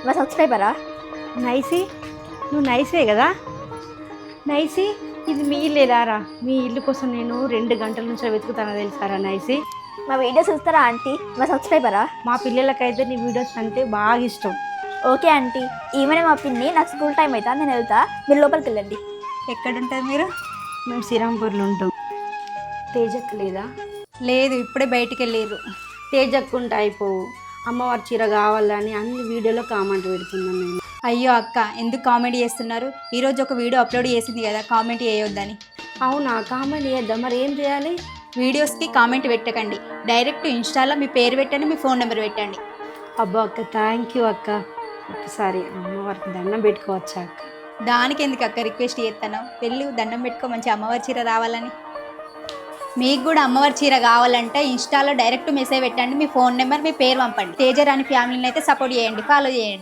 మా సబ్స్క్రైబరా? నైసి, నువ్వు నైసే కదా? నైసి, ఇది మీ ఇల్లేదారా? మీ ఇల్లు కోసం నేను 2 గంటల నుంచి వెతుకుతాను తెలుసారా నైసి. మా వీడియోస్ చూస్తారా ఆంటీ? మా సబ్స్క్రైబరా? మా పిల్లలకైతే నీ వీడియోస్ అంటే బాగా ఇష్టం. ఓకే ఆంటీ, ఈమెనే మా పిన్ని. నాకు స్కూల్ టైం అవుతా, నేను వెళ్తా, మీరు లోపలికి వెళ్ళండి. ఎక్కడుంటారు మీరు? మేము శ్రీరాంపూర్లో ఉంటాం. తేజక్ లేదా? లేదు, ఇప్పుడే బయటికి వెళ్ళారు. తేజక్ ఉంటే అయిపోవు. అమ్మవారి చీర కావాలని అన్ని వీడియోలో కామెంట్ పెడుతున్నాను నేను. అయ్యో అక్క, ఎందుకు కామెంట్ చేస్తున్నారు? ఈరోజు ఒక వీడియో అప్లోడ్ చేసింది కదా, కామెంట్ చేయొద్దని. అవునా? కామెంట్ చేద్దాం. మరి ఏం చేయాలి? వీడియోస్కి కామెంట్ పెట్టకండి, డైరెక్ట్ ఇన్స్టాలో మీ పేరు పెట్టండి, మీ ఫోన్ నెంబర్ పెట్టండి. అబ్బా అక్క, థ్యాంక్ యూ అక్క. ఒకసారి అమ్మవారికి దండం పెట్టుకోవచ్చా అక్క? దానికి ఎందుకు అక్క రిక్వెస్ట్ చేస్తాను? వెళ్ళి దండం పెట్టుకో, మంచి అమ్మవారి చీర రావాలని. మీకు కూడా అమ్మవారి చీర కావాలంటే ఇన్స్టాలో డైరెక్ట్ మెసేజ్ పెట్టండి, మీ ఫోన్ నెంబర్, మీ పేరు పంపండి. తేజరాణి ఫ్యామిలీని అయితే సపోర్ట్ చేయండి, ఫాలో చేయండి.